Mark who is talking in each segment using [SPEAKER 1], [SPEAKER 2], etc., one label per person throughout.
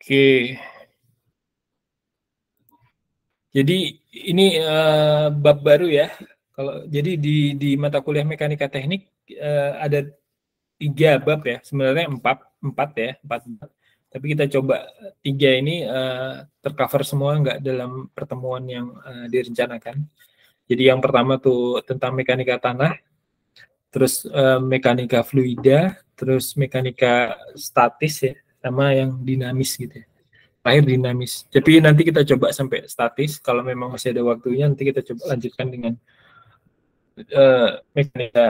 [SPEAKER 1] Oke. Jadi ini bab baru ya. Jadi di mata kuliah mekanika teknik ada 3 bab ya. Sebenarnya 4 ya, 4 bab. Tapi kita coba 3 ini tercover semua nggak dalam pertemuan yang direncanakan. Jadi yang pertama tuh tentang mekanika tanah, terus mekanika fluida, terus mekanika statis ya, sama yang dinamis gitu ya. Terakhir dinamis. Tapi nanti kita coba sampai statis. Kalau memang masih ada waktunya, nanti kita coba lanjutkan dengan mekanika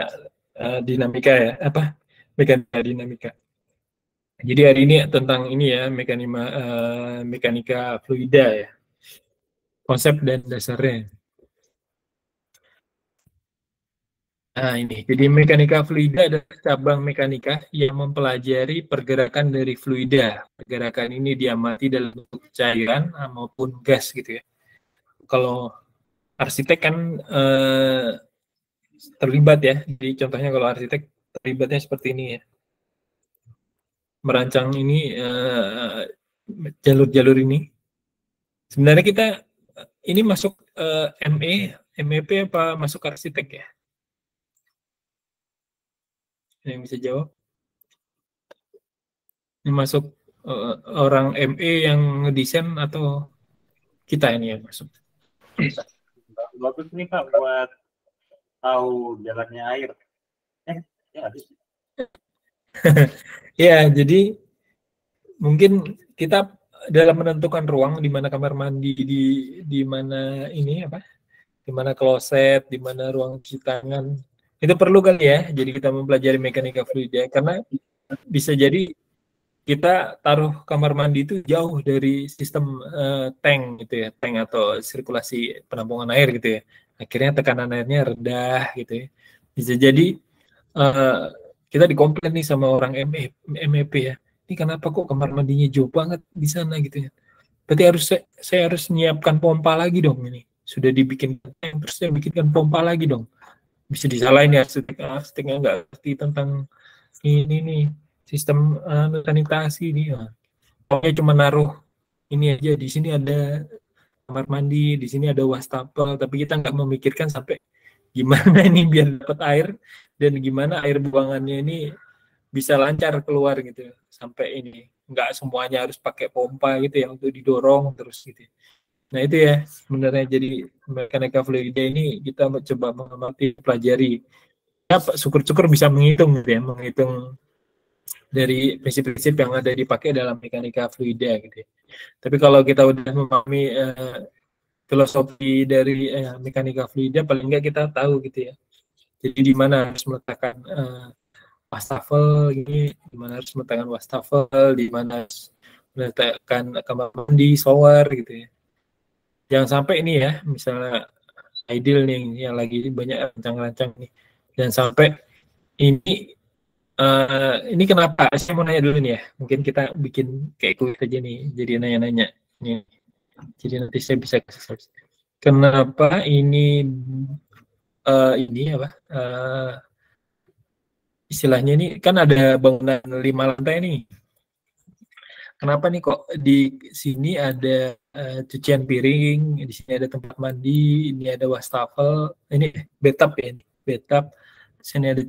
[SPEAKER 1] dinamika ya, apa? Mekanika dinamika. Jadi hari ini tentang ini ya, mekanika fluida ya, konsep dan dasarnya. Nah ini, jadi mekanika fluida adalah cabang mekanika yang mempelajari pergerakan dari fluida. Pergerakan ini diamati dalam bentuk cairan maupun gas gitu ya. Kalau arsitek kan terlibat ya. Jadi contohnya kalau arsitek terlibatnya seperti ini ya. Merancang ini jalur-jalur ini. Sebenarnya kita ini masuk MEP apa masuk arsitek ya? Yang bisa jawab? Ini masuk orang ME yang ngedesain atau kita ini yang masuk?
[SPEAKER 2] Bagus nih Pak buat tahu jalannya air. Ya habis.
[SPEAKER 1] Ya, jadi mungkin kita dalam menentukan ruang di mana kamar mandi, di mana ini apa? Di mana kloset, di mana ruang cuci tangan. Itu perlu kali ya. Jadi kita mempelajari mekanika fluida karena bisa jadi kita taruh kamar mandi itu jauh dari sistem tank gitu ya, tank atau sirkulasi penampungan air gitu ya. Akhirnya tekanan airnya rendah gitu ya. Bisa jadi uh, kita dikomplain nih sama orang MEP ya. Ini kenapa kok kamar mandinya jauh banget di sana gitu ya. Berarti saya harus menyiapkan pompa lagi dong ini. Sudah dibikin tank, terus saya bikinkan pompa lagi dong. Bisa disalahin ya, arsiteknya nggak ngerti tentang ini nih sistem sanitasi nih. Pokoknya cuma naruh ini aja, di sini ada kamar mandi, di sini ada wastafel, tapi kita nggak memikirkan sampai gimana ini biar dapat air dan gimana air buangannya ini bisa lancar keluar gitu sampai ini nggak semuanya harus pakai pompa gitu ya untuk didorong terus gitu. Nah itu ya sebenarnya jadi mekanika fluida ini kita coba mengamati pelajari. Ya, syukur-syukur bisa menghitung gitu ya, menghitung dari prinsip-prinsip yang ada dipakai dalam mekanika fluida gitu ya. Tapi kalau kita udah memahami filosofi dari mekanika fluida, paling nggak kita tahu gitu ya. Jadi di mana harus meletakkan wastafel ini, di mana harus meletakkan wastafel, di mana harus meletakkan kamar mandi, shower gitu ya. Jangan sampai ini ya, misalnya ideal nih yang lagi banyak rancang-rancang nih. Dan sampai ini kenapa? Saya mau nanya dulu nih ya. Mungkin kita bikin kayak kuis aja nih, jadi nanya-nanya. Nih. Jadi nanti saya bisa kasih. Kenapa ini apa? Istilahnya ini kan ada bangunan 5 lantai nih. Kenapa nih kok di sini ada cucian piring, di sini ada tempat mandi, ini ada wastafel, ini bathtub ya, bathtub. Di sini ada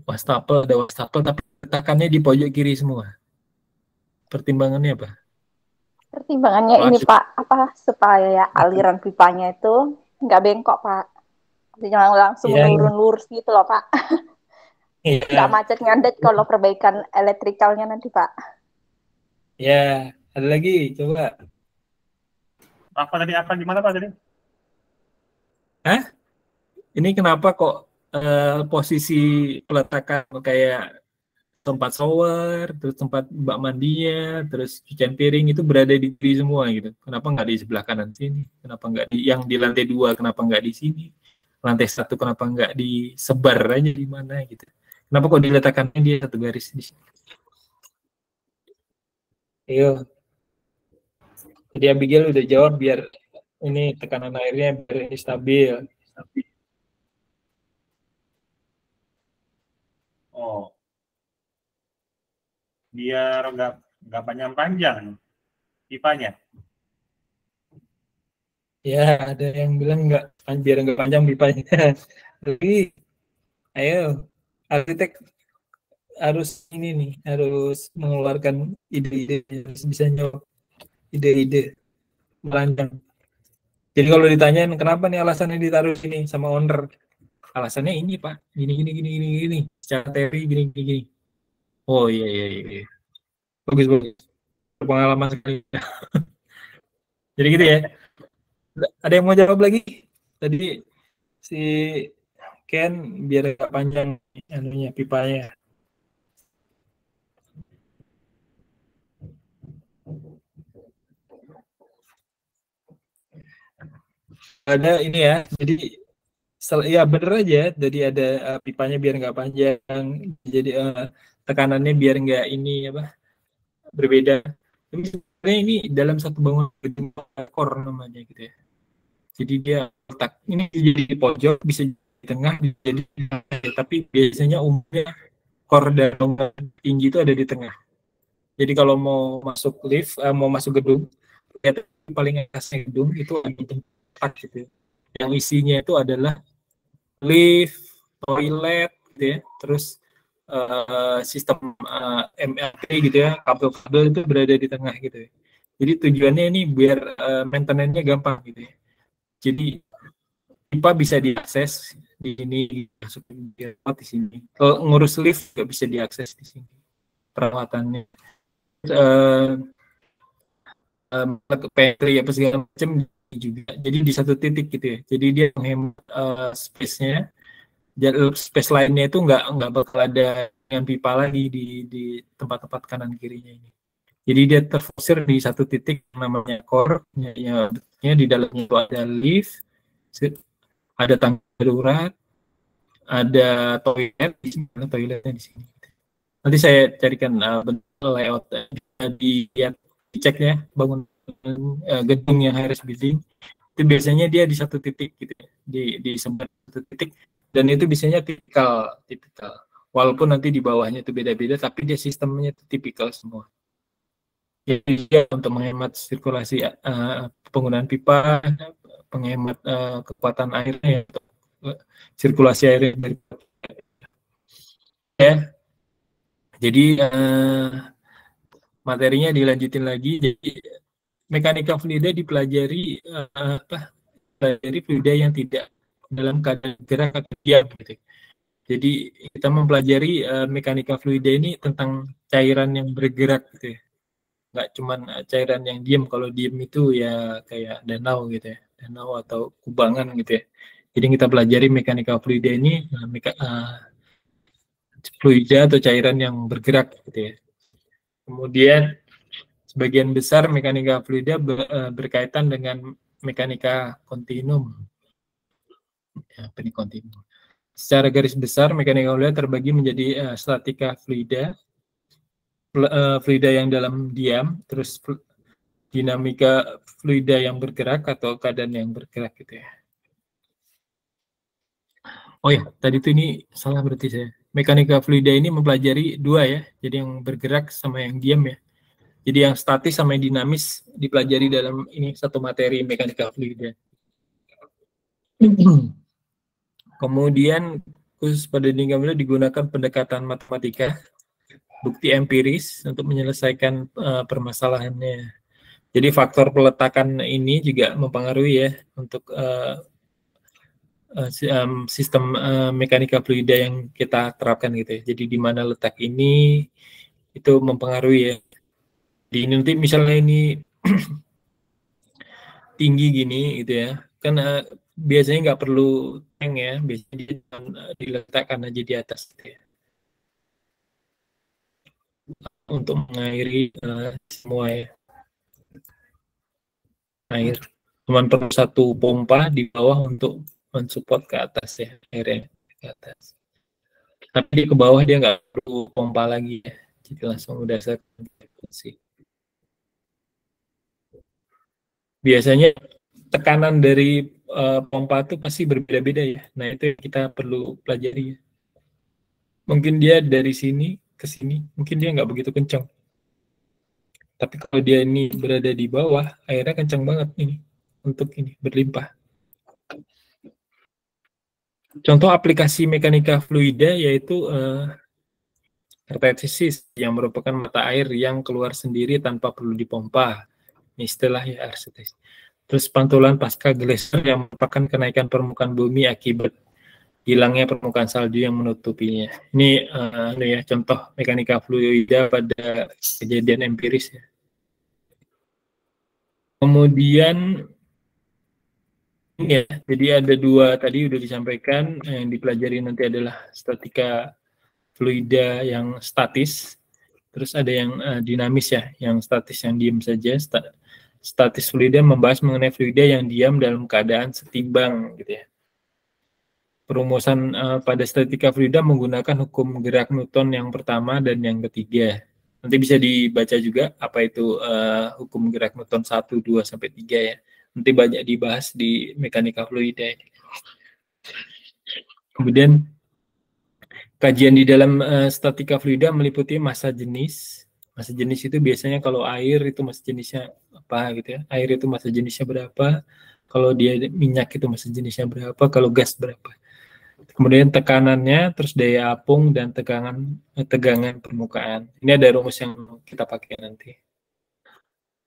[SPEAKER 1] wastafel, tapi letakannya di pojok kiri semua. Pertimbangannya apa?
[SPEAKER 3] Pertimbangannya ini Pak, apa supaya aliran pipanya itu nggak bengkok Pak, jangan langsung menurun lurus gitu loh Pak. Nggak macet nyandet kalau perbaikan elektrikalnya nanti Pak.
[SPEAKER 1] Ya, ada lagi coba.
[SPEAKER 2] Apa tadi? Apa gimana Pak tadi?
[SPEAKER 1] Hah? Ini kenapa kok posisi peletakan kayak tempat shower, terus tempat bak mandinya, terus cucian piring itu berada di kiri semua gitu. Kenapa nggak di sebelah kanan sini? Kenapa nggak di yang di lantai 2? Kenapa nggak di sini? Lantai 1 kenapa nggak disebar aja di mana gitu? Kenapa kok diletakkannya dia satu garis di sini? Ayo. Jadi Abigail udah jawab biar ini tekanan airnya biar stabil.
[SPEAKER 2] Oh, biar nggak panjang-panjang. pipanya.
[SPEAKER 1] Ya, ada yang bilang biar nggak panjang pipanya. Tapi, ayo, arsitek harus ini nih, harus mengeluarkan ide-ide, harus bisa jawab ide-ide merancang. Jadi kalau ditanyain kenapa nih alasannya ditaruh sini sama owner, alasannya ini Pak, gini, secara teori gini. Oh iya, bagus, pengalaman sekali. Jadi gitu ya. Ada yang mau jawab lagi? Tadi si Ken biar agak panjang anunya pipanya. Ada ini ya, jadi ya bener aja, jadi ada pipanya biar nggak panjang, jadi tekanannya biar nggak ini apa berbeda. Tapi sebenarnya ini dalam satu bangunan gedung core namanya gitu ya. Jadi dia letak ini jadi di pojok, bisa di tengah, jadi tapi biasanya umumnya core dan bangunan tinggi itu ada di tengah. Jadi kalau mau masuk lift, mau masuk gedung, paling atasnya gedung itu ada tempat gitu ya. Yang isinya itu adalah lift, toilet, gitu ya, terus sistem MRT gitu ya, kabel-kabel itu berada di tengah gitu ya. Jadi tujuannya ini biar maintenance-nya gampang gitu ya. Jadi pipa bisa diakses di sini, masuk di sini. Kalau ngurus lift nggak bisa diakses di sini perawatannya. Pantry apa segala macam juga. Jadi di satu titik gitu ya. Jadi dia menghemat space-nya. Space lainnya itu nggak bakal ada yang pipa lagi di tempat-tempat kanan kirinya ini. Jadi dia terfokusir di satu titik namanya core, ya di dalamnya itu ada lift, ada tangga darurat, ada toilet di sini, toiletnya di sini. Nanti saya carikan bentuk layout dicek ya bangun gedung yang high rise building itu biasanya dia di satu titik gitu ya, di satu titik, dan itu biasanya tipikal walaupun nanti di bawahnya itu beda-beda tapi dia sistemnya itu tipikal semua. Jadi dia untuk menghemat sirkulasi penggunaan pipa, penghemat kekuatan airnya, sirkulasi airnya dari ya. Jadi materinya dilanjutin lagi. Jadi mekanika fluida dipelajari dari fluida yang tidak dalam keadaan gerak atau diam gitu. Jadi kita mempelajari mekanika fluida ini tentang cairan yang bergerak gitu ya. Nggak cuma cairan yang diam. Kalau diam itu ya kayak danau gitu ya, danau atau kubangan gitu ya. Jadi kita pelajari mekanika fluida ini fluida atau cairan yang bergerak gitu ya. Kemudian sebagian besar mekanika fluida berkaitan dengan mekanika kontinum. Ya, apa ini kontinum? Secara garis besar mekanika fluida terbagi menjadi statika fluida, fluida yang dalam diam, terus dinamika fluida yang bergerak atau keadaan yang bergerak gitu ya. Oh ya, tadi itu ini salah berarti saya. Mekanika fluida ini mempelajari dua ya, jadi yang bergerak sama yang diam ya. Jadi yang statis sama yang dinamis dipelajari dalam ini satu materi mekanika fluida. Kemudian khusus pada dinamika fluida digunakan pendekatan matematika, bukti empiris untuk menyelesaikan permasalahannya. Jadi faktor peletakan ini juga mempengaruhi ya untuk sistem mekanika fluida yang kita terapkan gitu ya. Jadi di mana letak ini itu mempengaruhi ya. Di ini nanti misalnya ini tinggi gini gitu ya, kan biasanya nggak perlu tank ya, biasanya diletakkan aja di atas gitu ya. Untuk mengairi semua ya. Air. Cuman perlu satu pompa di bawah untuk mensupport ke atas ya, airnya ke atas. Tapi ke bawah dia nggak perlu pompa lagi ya, jadi langsung udah sirkulasi. Biasanya tekanan dari pompa itu pasti berbeda-beda ya. Nah itu kita perlu pelajari. Mungkin dia dari sini ke sini, mungkin dia nggak begitu kencang. Tapi kalau dia ini berada di bawah, airnya kencang banget ini untuk ini berlimpah. Contoh aplikasi mekanika fluida yaitu artetesis yang merupakan mata air yang keluar sendiri tanpa perlu dipompa. Ini istilah ya artetesis. Terus pantulan pasca glacier yang merupakan kenaikan permukaan bumi akibat hilangnya permukaan salju yang menutupinya. Ini ya contoh mekanika fluida pada kejadian empiris ya. Kemudian ini ya, jadi ada dua tadi udah disampaikan, yang dipelajari nanti adalah statika fluida yang statis, terus ada yang dinamis ya, yang statis yang diam saja. Statis fluida membahas mengenai fluida yang diam dalam keadaan setimbang gitu ya. Perumusan pada statika fluida menggunakan hukum gerak Newton yang pertama dan yang ketiga. Nanti bisa dibaca juga apa itu hukum gerak Newton 1, 2, sampai 3 ya. Nanti banyak dibahas di mekanika fluida. Kemudian kajian di dalam statika fluida meliputi massa jenis. Massa jenis itu biasanya kalau air itu massa jenisnya apa gitu ya. Air itu massa jenisnya berapa. Kalau dia minyak itu massa jenisnya berapa. Kalau gas berapa. Kemudian tekanannya, terus daya apung dan tegangan permukaan. Ini ada rumus yang kita pakai nanti.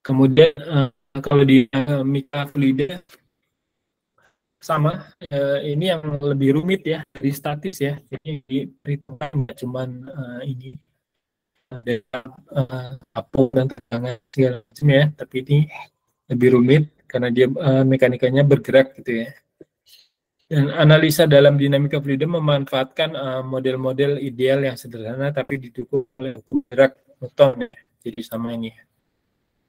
[SPEAKER 1] Kemudian kalau di mika fluida sama, ini yang lebih rumit ya, di statis ya. Jadi diperhitungkan nggak cuman ini daya apung dan tegangan segala macam ya, tapi ini lebih rumit karena dia mekanikanya bergerak gitu ya. Dan analisa dalam dinamika fluida memanfaatkan model-model ideal yang sederhana tapi didukung oleh hukum gerak Newton. Jadi sama ini.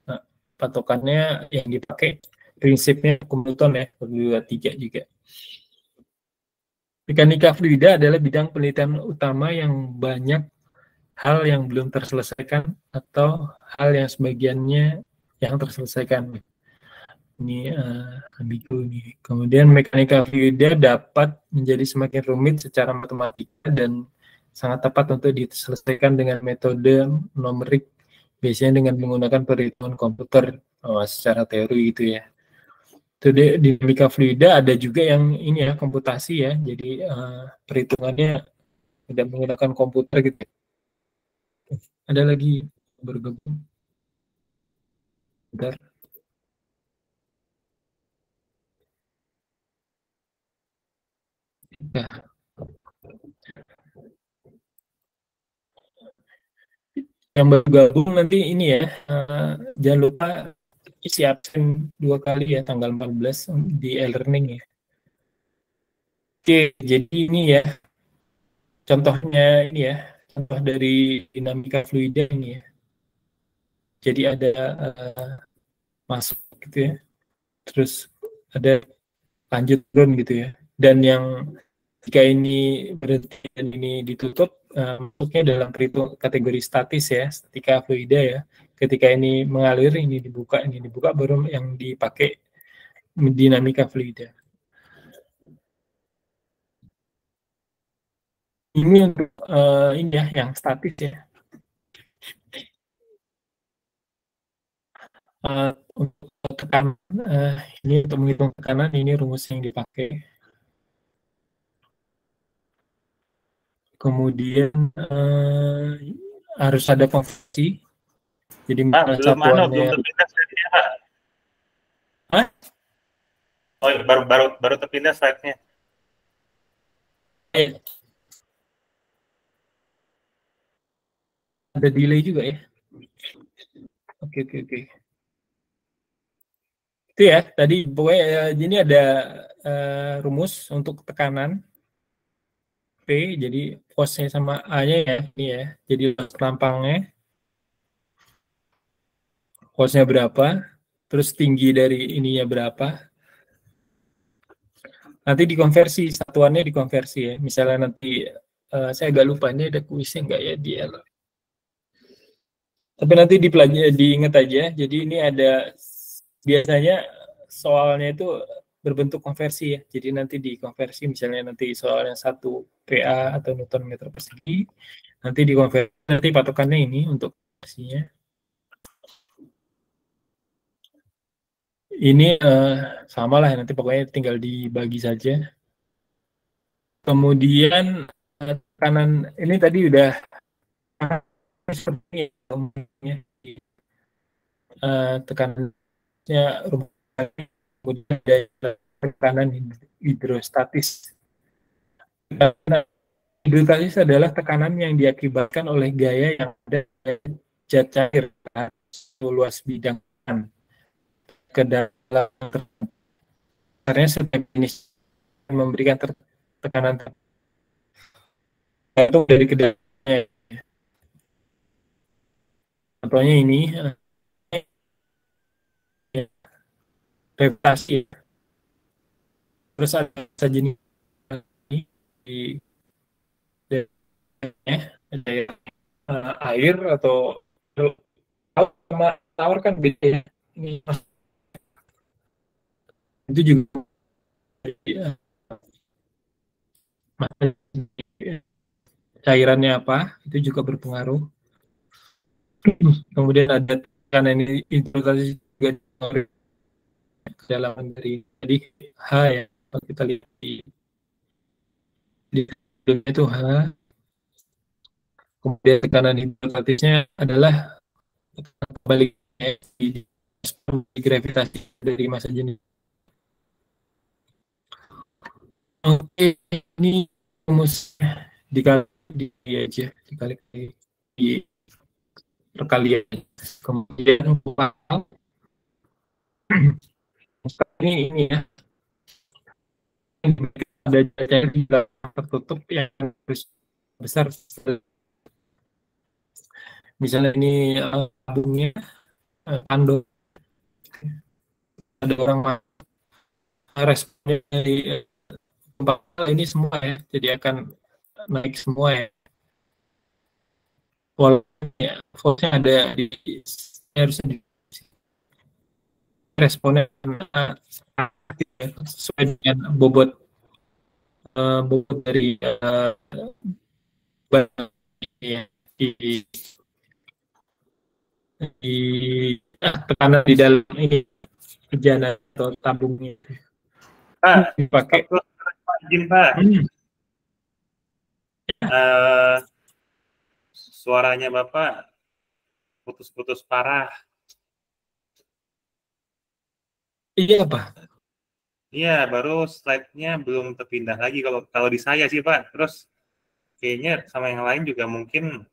[SPEAKER 1] Nah, patokannya yang dipakai prinsipnya hukum Newton ya, 2, 3 juga. Mekanika fluida adalah bidang penelitian utama yang banyak hal yang belum terselesaikan atau hal yang sebagiannya yang terselesaikan. Ini ambigu ini. Kemudian mekanika fluida dapat menjadi semakin rumit secara matematika dan sangat tepat untuk diselesaikan dengan metode numerik, biasanya dengan menggunakan perhitungan komputer secara teori gitu ya. Itu dinamika fluida ada juga yang ini ya komputasi ya, jadi perhitungannya tidak menggunakan komputer gitu. Ada lagi bergabung. Bentar. Ya. Yang bergabung nanti ini ya, jangan lupa isi absen 2 kali ya, tanggal 14 di e-learning ya. Oke, jadi ini ya, contohnya ini ya, contoh dari dinamika fluida ini ya. Jadi ada masuk gitu ya, terus ada lanjut turun gitu ya. Dan yang jika ini berhenti dan ini ditutup, masuknya dalam kategori statis ya, statika fluida ya. Ketika ini mengalir, ini dibuka, baru yang dipakai dinamika fluida. Ini untuk ini ya, yang statis ya. Untuk tekanan, ini untuk menghitung tekanan, ini rumus yang dipakai. Kemudian harus ada konversi. Jadi
[SPEAKER 2] belum
[SPEAKER 1] satuannya.
[SPEAKER 2] terpindah slide-nya, Pak.
[SPEAKER 1] Hah?
[SPEAKER 2] Oh, baru terpindah slide-nya.
[SPEAKER 1] Ada delay juga ya. Oke. Itu ya, tadi pokoknya ini ada rumus untuk tekanan P, jadi force-nya sama A-nya ya, ini ya. Jadi perampangnya, force-nya berapa, terus tinggi dari ininya berapa. Nanti dikonversi, satuannya dikonversi ya. Misalnya nanti, saya agak lupa, ini ada kuisnya enggak ya di L. Tapi nanti diingat aja, jadi ini ada, biasanya soalnya itu berbentuk konversi ya. Jadi nanti dikonversi, misalnya nanti soalnya 1 PA atau Newton meter persegi, nanti dikonversi, nanti patokannya ini untuk konversinya. Ini sama lah, nanti pokoknya tinggal dibagi saja. Kemudian tekanan ini tadi udah seperti tekanannya kemudian tekanan hidrostatis. Hidrostatis adalah tekanan yang diakibatkan oleh gaya yang ada zat cair luas bidang ke dalam karena setiap jenis memberikan tekanan itu dari kedalamnya. Contohnya ini gravitasi. Terus ada jenis di air atau tawar kan beda. Ini itu juga cairannya apa itu juga berpengaruh. Kemudian ada tekanan hidrostatis juga kedalaman dari jadi H ya, kita lihat di itu H. Kemudian tekanan hidrostatisnya adalah baliknya di gravitasi dari massa jenis. Oke, ini rumus dikali aja, dikali di perkalian. Kemudian ini ya, ada cair di belakang tertutup yang besar. Misalnya ini tabungnya kandung, ada orang responnya dari ini semua ya, jadi akan naik semua ya. Voltnya ada di harusnya di responnya sesuai dengan bobot dari ya, di tekanan di dalam ini bejana atau tabungnya
[SPEAKER 2] Pak,
[SPEAKER 1] dipakai.
[SPEAKER 2] Izin Pak. Suaranya Bapak putus-putus parah.
[SPEAKER 1] Iya Pak.
[SPEAKER 2] Iya, baru slide-nya belum terpindah lagi kalau di saya sih Pak. Terus kayaknya sama yang lain juga mungkin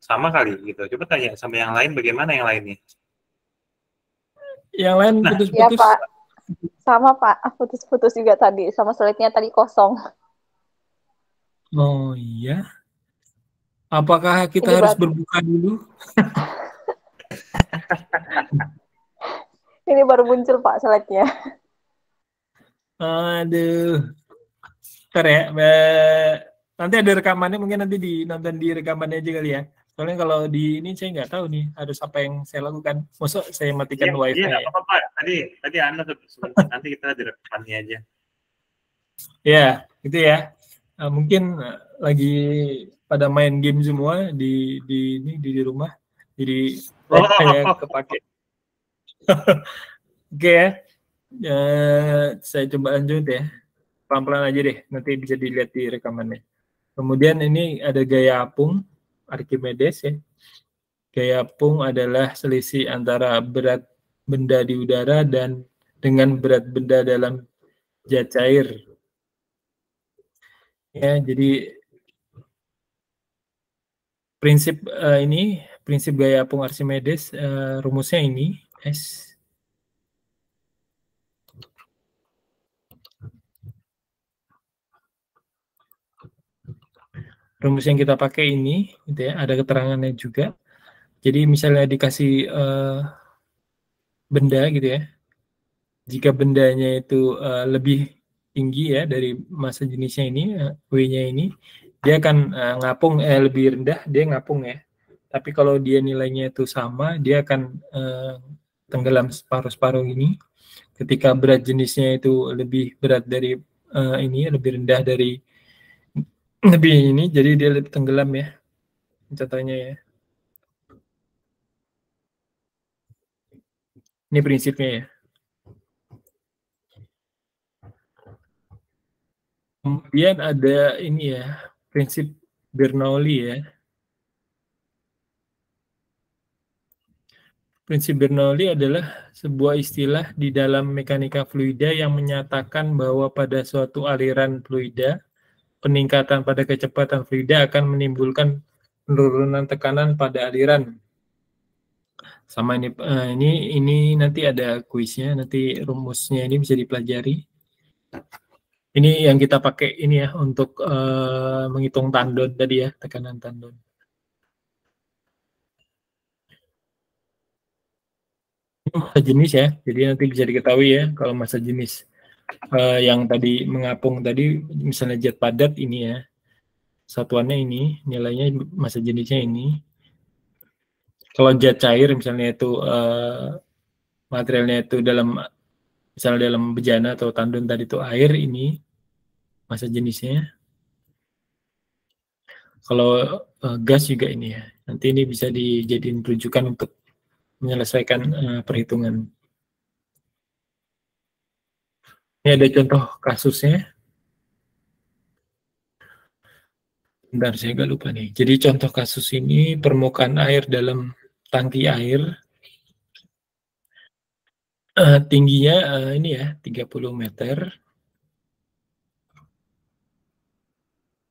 [SPEAKER 2] sama kali gitu. Coba tanya sama yang lain bagaimana yang lainnya.
[SPEAKER 1] Yang lain putus-putus.
[SPEAKER 3] Iya Pak, sama Pak, putus-putus juga tadi, sama slide-nya tadi kosong.
[SPEAKER 1] Oh iya. Apakah kita harus berbuka dulu?
[SPEAKER 3] Ini baru muncul Pak slide-nya.
[SPEAKER 1] Aduh. Ntar ya, nanti ada rekamannya, mungkin nanti nonton di rekamannya aja kali ya. Soalnya kalau di ini saya nggak tahu nih harus apa yang saya lakukan. Maksud saya matikan wifi.
[SPEAKER 2] Iya, nggak apa-apa. Tadi Anda sebentar, nanti kita di rekamannya aja. Ya,
[SPEAKER 1] gitu ya. Mungkin lagi pada main game semua di rumah. Jadi saya kepake. Oke ya. Saya coba lanjut ya. Pelan-pelan aja deh, nanti bisa dilihat di rekamannya. Kemudian ini ada gaya apung Archimedes ya. Gaya apung adalah selisih antara berat benda di udara dan dengan berat benda dalam zat cair. Ya, jadi prinsip prinsip gaya apung Archimedes, rumusnya ini S. Rumus yang kita pakai ini, gitu ya, ada keterangannya juga. Jadi misalnya dikasih benda gitu ya, jika bendanya itu lebih tinggi ya dari massa jenisnya ini, W-nya ini, dia akan ngapung, lebih rendah dia ngapung ya. Tapi kalau dia nilainya itu sama, dia akan tenggelam separuh-separuh ini. Ketika berat jenisnya itu lebih berat dari ini, lebih rendah dari lebih ini, jadi dia lebih tenggelam ya. Contohnya ya. Ini prinsipnya ya. Kemudian ada ini ya, prinsip Bernoulli ya. Prinsip Bernoulli adalah sebuah istilah di dalam mekanika fluida yang menyatakan bahwa pada suatu aliran fluida, peningkatan pada kecepatan fluida akan menimbulkan penurunan tekanan pada aliran. Sama ini nanti ada kuisnya, nanti rumusnya ini bisa dipelajari. Ini yang kita pakai ini ya untuk menghitung tandon tadi ya, tekanan tandon. Ini massa jenis ya, jadi nanti bisa diketahui ya kalau massa jenis yang tadi mengapung tadi, misalnya jet padat ini ya, satuannya ini, nilainya massa jenisnya ini. Kalau jet cair misalnya itu materialnya itu misalnya dalam bejana atau tandon tadi itu air, ini massa jenisnya. Kalau gas juga ini ya. Nanti ini bisa dijadiin rujukan untuk menyelesaikan perhitungan. Ini ada contoh kasusnya. Bentar, saya agak lupa nih. Jadi contoh kasus ini permukaan air dalam tangki air. Tingginya ini ya, 30 meter.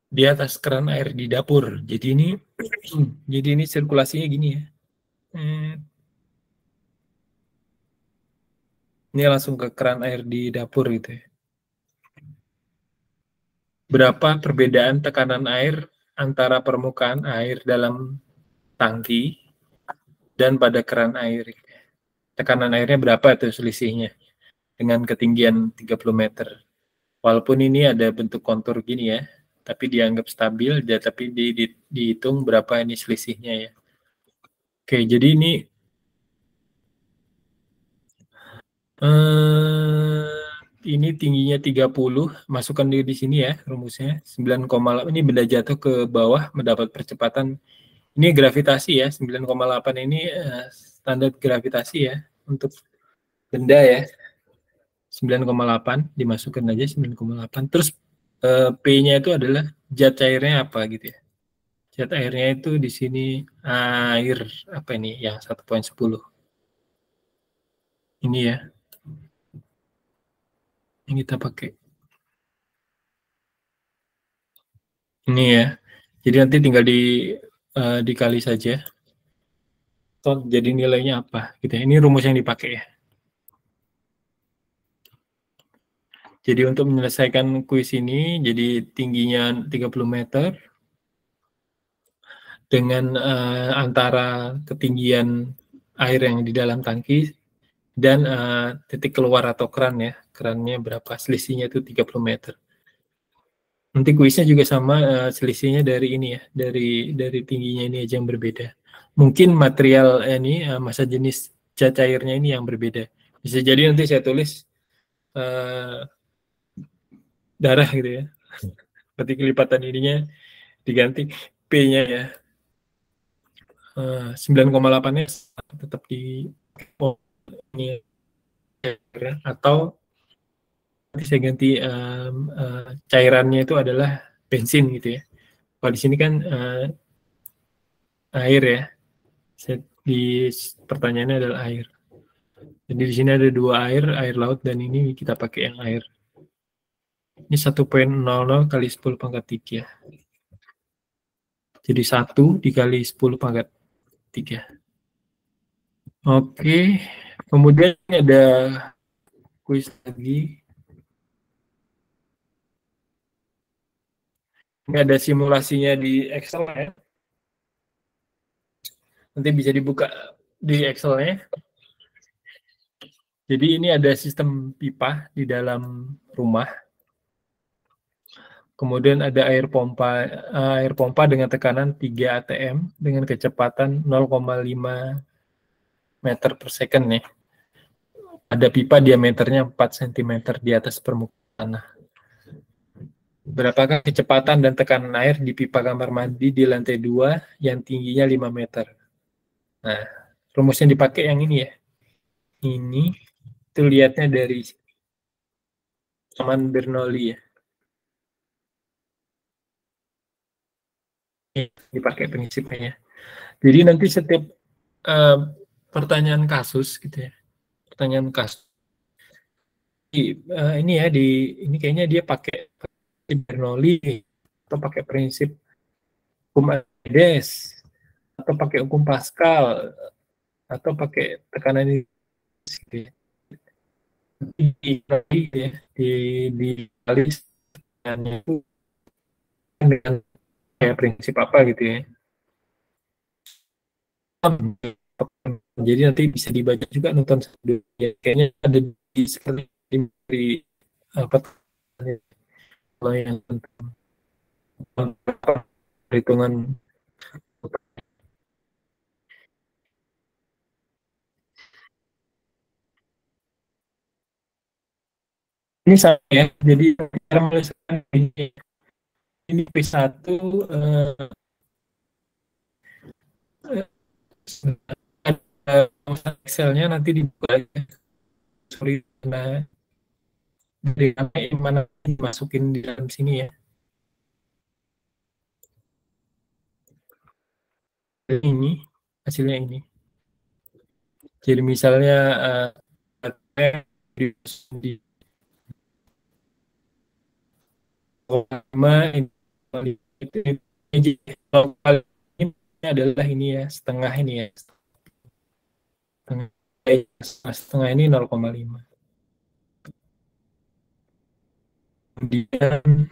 [SPEAKER 1] Di atas keran air di dapur. Jadi ini sirkulasinya gini ya. Ini langsung ke keran air di dapur gitu ya. Berapa perbedaan tekanan air antara permukaan air dalam tangki dan pada keran air. Tekanan airnya berapa tuh selisihnya dengan ketinggian 30 meter. Walaupun ini ada bentuk kontur gini ya, tapi dianggap stabil, tapi dihitung berapa ini selisihnya ya. Oke, jadi ini tingginya 30, masukkan di sini ya rumusnya, 9,8, ini benda jatuh ke bawah mendapat percepatan, ini gravitasi ya, 9,8 ini standar gravitasi ya, untuk benda ya, 9,8, dimasukkan aja 9,8, terus P-nya itu adalah zat cairnya apa gitu ya. Zat airnya itu di sini air, apa ini, yang 1,10. Ini ya, yang kita pakai. Ini ya, jadi nanti tinggal dikali saja. Jadi nilainya apa gitu ya. Ini rumus yang dipakai ya. Jadi untuk menyelesaikan kuis ini, jadi tingginya 30 meter dengan antara ketinggian air yang di dalam tangki dan titik keluar atau keran ya. Kerannya berapa, selisihnya itu 30 meter. Nanti kuisnya juga sama, selisihnya dari ini ya, dari tingginya ini aja yang berbeda. Mungkin material ini massa jenis zat cairnya ini yang berbeda. Bisa jadi nanti saya tulis darah gitu ya. Berarti kelipatan ininya diganti P-nya ya. 9,8-nya tetap di ini atau nanti saya ganti cairannya itu adalah bensin gitu ya. Kalau di sini kan air ya. Di pertanyaannya adalah air. Jadi di sini ada dua air laut, dan ini kita pakai yang air. Ini 1,00 kali 10 pangkat 3. Jadi 1 dikali 10 pangkat 3. Oke, kemudian ada kuis lagi. Ini ada simulasinya di Excel ya. Nanti bisa dibuka di Excel-nya. Jadi ini ada sistem pipa di dalam rumah. Kemudian ada air pompa dengan tekanan 3 atm dengan kecepatan 0,5 meter per second ya. Ada pipa diameternya 4 cm di atas permukaan tanah. Berapakah kecepatan dan tekanan air di pipa kamar mandi di lantai 2 yang tingginya 5 meter? Nah, rumus yang dipakai yang ini ya. Ini itu lihatnya dari Bernoulli ya. dipakai prinsipnya. Jadi nanti setiap pertanyaan kasus gitu ya, pertanyaan kasus ini ya ini kayaknya dia pakai Bernoulli atau pakai prinsip hukum Archimedes atau pakai hukum Pascal atau pakai tekanan ini gitu ya. Di itu dengan kayak prinsip apa gitu ya. Jadi nanti bisa dibaca juga nonton ya, kayaknya ada di seperti di apa yang perhitungan ini saya jadi cara menuliskan ini P1 Excel-nya nanti dibuka sorry nah dari mana dimasukin di dalam sini ya. Ini hasilnya ini. Jadi misalnya di ini adalah ini ya setengah ini ya setengah ini 0,5. Kemudian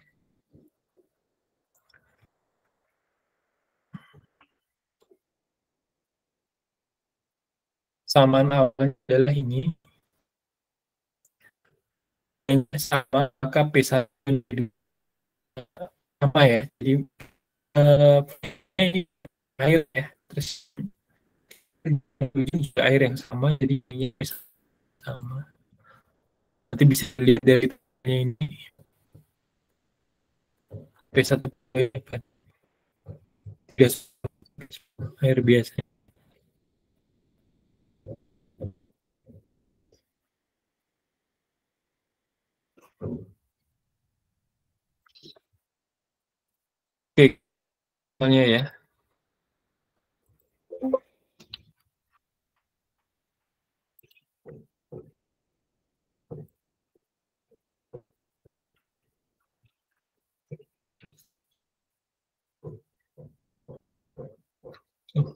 [SPEAKER 1] samaan awalnya adalah ini sama maka P1 apa ya, jadi air ya, terus juga air yang sama, jadi ini sama. Nanti bisa lihat dari ini P1 air biasa. Oke, soalnya ya.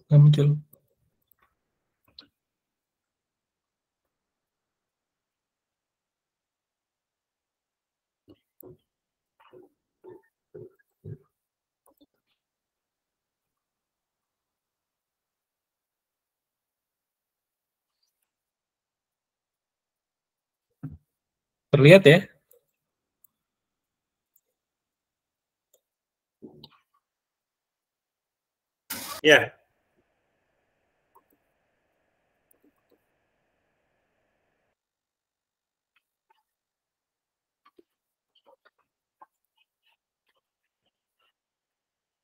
[SPEAKER 1] Nggak muncul. Terlihat ya?
[SPEAKER 2] Ya.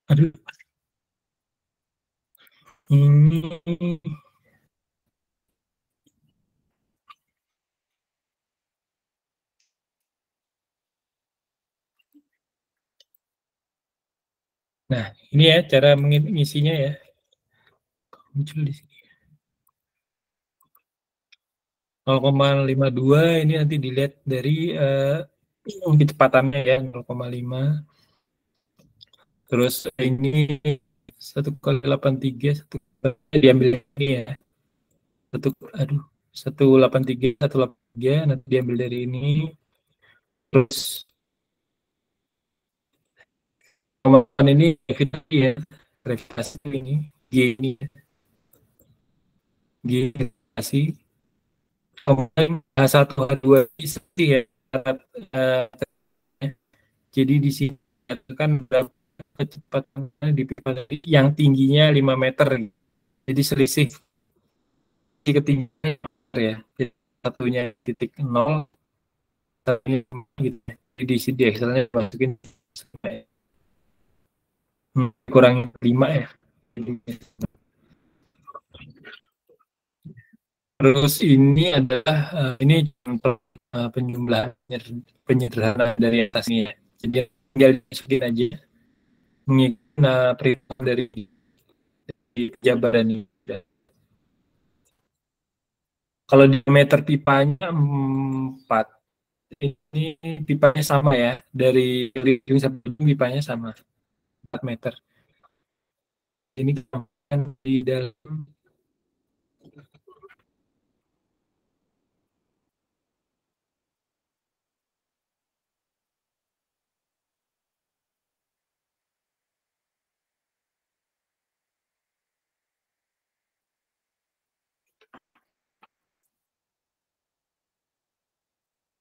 [SPEAKER 1] Aduh. Ini nah, ini ya cara mengisinya ya. Muncul di sini. 0,52 ini nanti dilihat dari kecepatannya ya 0,5. Terus ini 1,83 diambil ini ya. 1,83 nanti diambil dari ini. Terus kemampuan ini ya, gravitasi ini G ini ya. G gravitasi kemudian H1 H2 ya. Jadi di sini kan kecepatannya di pipa yang tingginya 5 meter. Jadi selisih ketinggian ya. Jadi satunya titik 0 gitu. Jadi di Excel-nya masukin kurang 5 ya. Terus ini adalah ini contoh penyederhanaan dari atas ini ya. Jadi tinggal dimasukin aja mengikuti perhitungan dari Jabaran ini. Kalau diameter pipanya 4, ini pipanya sama ya, dari ujung sampai ujung pipanya sama 4 meter. Ini kan di dalam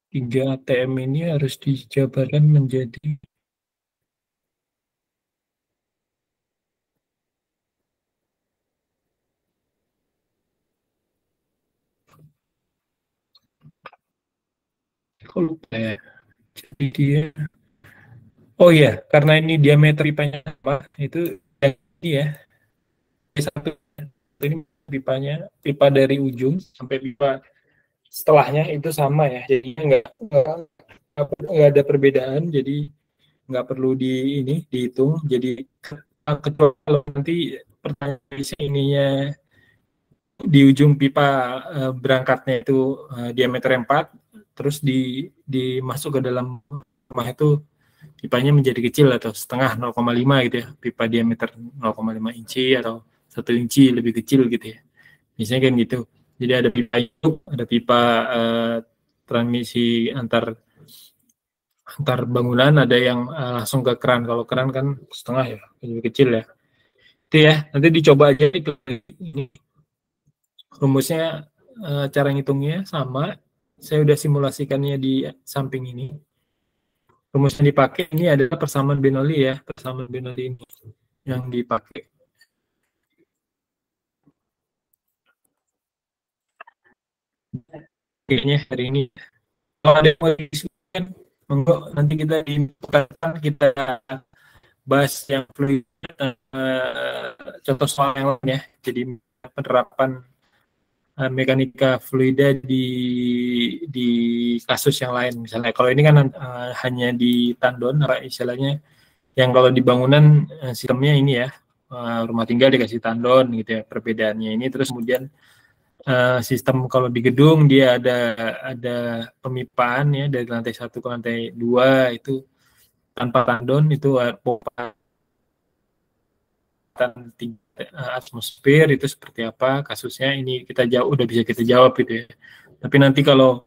[SPEAKER 1] tiga ATM ini harus dijabarkan menjadi kok lupa ya. Jadi dia, oh ya, karena ini diameter pipanya apa? Itu ini ya. Satu ini pipanya, pipa dari ujung sampai pipa setelahnya itu sama ya. Jadi nggak ada perbedaan. Jadi nggak perlu dihitung. Jadi kecuali kalau nanti pertanyaan ininya di ujung pipa berangkatnya itu diameter 4, terus dimasuk ke dalam rumah itu pipanya menjadi kecil atau setengah 0,5 gitu ya, pipa diameter 0,5 inci atau 1 inci lebih kecil gitu ya, biasanya kan gitu. Jadi ada pipa itu, ada pipa transmisi antar bangunan, ada yang langsung ke keran. Kalau keran kan setengah ya, lebih kecil ya. Itu ya, nanti dicoba aja itu. Rumusnya, cara ngitungnya sama. Saya udah simulasikannya di samping ini. Rumus yang dipakai ini adalah persamaan Bernoulli ya, persamaan Bernoulli ini yang dipakai. Kayaknya hari ini. Kalau ada yang mau diskusikan, monggo nanti kita kita bahas yang fluid, contoh soal yang lain ya. Jadi penerapan mekanika fluida di kasus yang lain. Misalnya kalau ini kan hanya di tandon, istilahnya yang kalau di bangunan sistemnya ini ya, rumah tinggal dikasih tandon gitu ya, perbedaannya ini. Terus kemudian sistem kalau di gedung dia ada pemipaan ya, dari lantai 1 ke lantai 2 itu tanpa tandon, itu pompa atmosfer itu seperti apa kasusnya, ini kita udah bisa kita jawab gitu ya. Tapi nanti kalau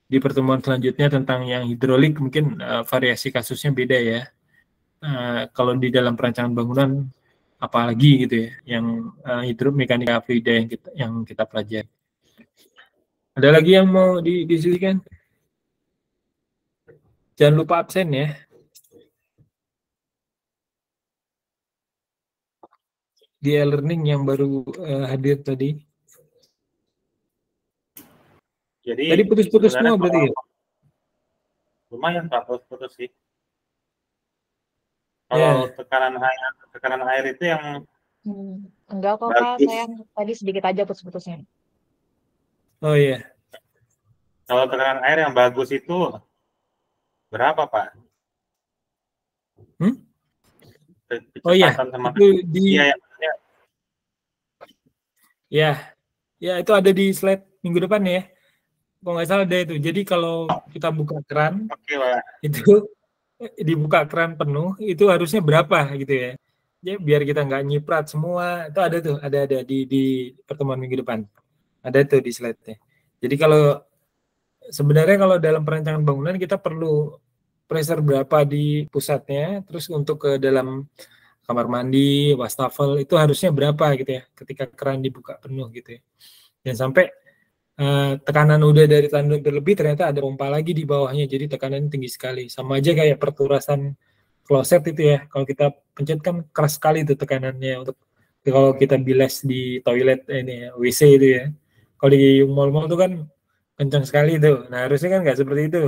[SPEAKER 1] di pertemuan selanjutnya tentang yang hidrolik mungkin variasi kasusnya beda ya. Kalau di dalam perancangan bangunan apalagi gitu ya, yang hidromekanika fluida yang kita pelajari. Ada lagi yang mau didiskusikan? Jangan lupa absen ya. Di e-learning yang baru hadir tadi.
[SPEAKER 2] Jadi
[SPEAKER 1] tadi putus-putus semua berarti ya?
[SPEAKER 2] Lumayan Pak, putus-putus sih. Kalau tekanan air itu yang
[SPEAKER 4] enggak kok Pak, saya tadi sedikit aja putus-putusnya.
[SPEAKER 1] Oh iya.
[SPEAKER 2] Kalau tekanan air yang bagus itu berapa Pak?
[SPEAKER 1] Oh iya, itu ya itu ada di slide minggu depan ya. Kalau nggak salah ada itu. Jadi kalau kita buka keran, itu dibuka keran penuh, itu harusnya berapa gitu ya. Jadi biar kita nggak nyiprat semua, itu ada tuh, ada di pertemuan minggu depan. Ada tuh di slide-nya. Jadi kalau sebenarnya kalau dalam perancangan bangunan kita perlu pressure berapa di pusatnya, terus untuk ke dalam kamar mandi, wastafel itu harusnya berapa gitu ya, ketika keran dibuka penuh gitu ya. Dan sampai tekanan udah dari tandon berlebih, ternyata ada pompa lagi di bawahnya, jadi tekanan tinggi sekali. Sama aja kayak perturasan kloset itu ya, kalau kita pencet kan keras sekali itu tekanannya untuk kalau kita bilas di toilet ini ya, WC itu ya. Kalau di mall-mall itu kan kencang sekali itu. Nah harusnya kan nggak seperti itu,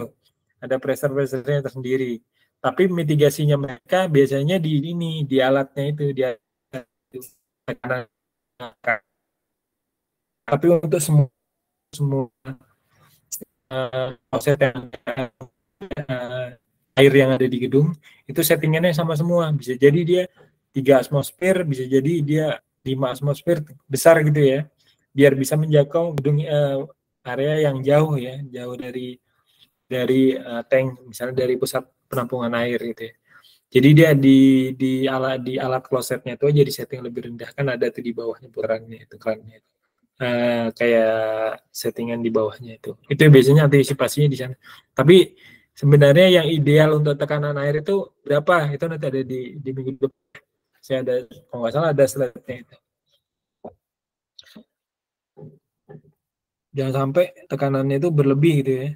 [SPEAKER 1] ada pressure-nya tersendiri. Tapi mitigasinya mereka biasanya di alatnya itu, tekanan. Tapi untuk semua kloset yang air yang ada di gedung itu settingannya sama semua. Bisa jadi dia 3 atmosfer, bisa jadi dia 5 atmosfer besar gitu ya, biar bisa menjangkau gedung area yang jauh ya, jauh dari tank, misalnya dari pusat penampungan air gitu ya. Jadi dia di alat klosetnya itu aja di setting lebih rendah, kan ada tuh di bawahnya putarannya itu kerannya itu. Kayak settingan di bawahnya itu biasanya antisipasinya di sana. Tapi sebenarnya yang ideal untuk tekanan air itu berapa, itu nanti ada di minggu depan. Saya ada, kalau nggak salah ada slide-nya itu. Jangan sampai tekanannya itu berlebih gitu ya.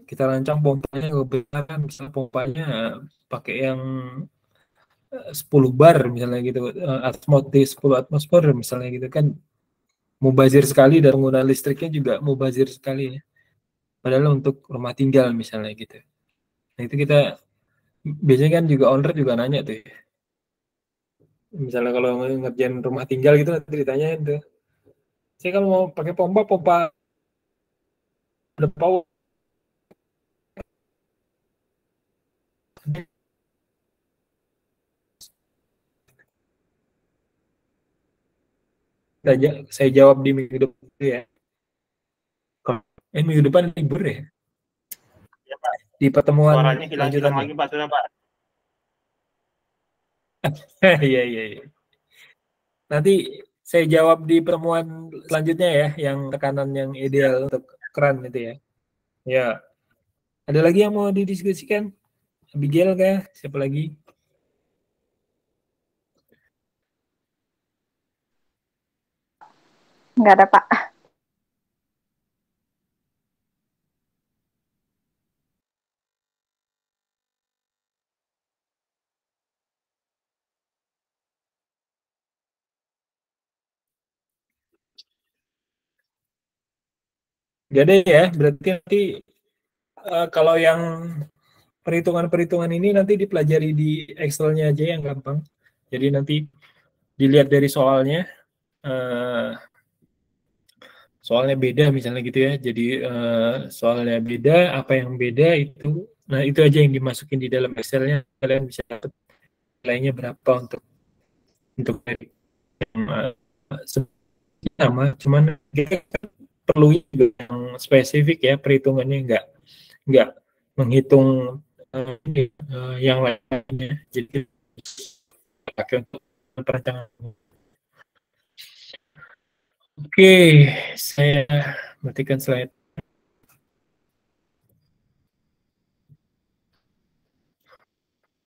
[SPEAKER 1] Kita rancang pompanya kebenaran, misalnya pompanya pakai yang 10 bar misalnya gitu, atmosfer 10 atmosfer misalnya gitu kan, mubazir sekali, dan penggunaan listriknya juga mubazir sekali ya. Padahal untuk rumah tinggal misalnya gitu. Nah itu kita biasanya kan juga owner juga nanya tuh ya. Misalnya kalau ngerjain rumah tinggal gitu nanti ditanyain tuh, saya kalau mau pakai pompa ada power, saya jawab di minggu depan ya. Minggu depan libur ya?
[SPEAKER 2] Ya, Pak.
[SPEAKER 1] Di pertemuan
[SPEAKER 2] suaranya hilang
[SPEAKER 1] lanjutannya.
[SPEAKER 2] lagi Pak, sudah Pak.
[SPEAKER 1] Iya, iya, iya. Nanti saya jawab di pertemuan selanjutnya ya, yang tekanan yang ideal untuk keran itu ya. Ya. Ada lagi yang mau didiskusikan? Abigail kah? Siapa lagi?
[SPEAKER 3] Nggak ada, Pak.
[SPEAKER 1] Gak ada ya, berarti nanti kalau yang perhitungan-perhitungan ini nanti dipelajari di Excel-nya aja yang gampang. Jadi nanti dilihat dari soalnya, soalnya beda misalnya gitu ya. Jadi soalnya beda, apa yang beda itu, nah itu aja yang dimasukin di dalam Excel-nya, kalian bisa dapat nilainya berapa untuk sama, cuman kita perlu yang spesifik ya, perhitungannya nggak menghitung yang lainnya, jadi pakai untuk perencanaan. Oke, saya matikan slide.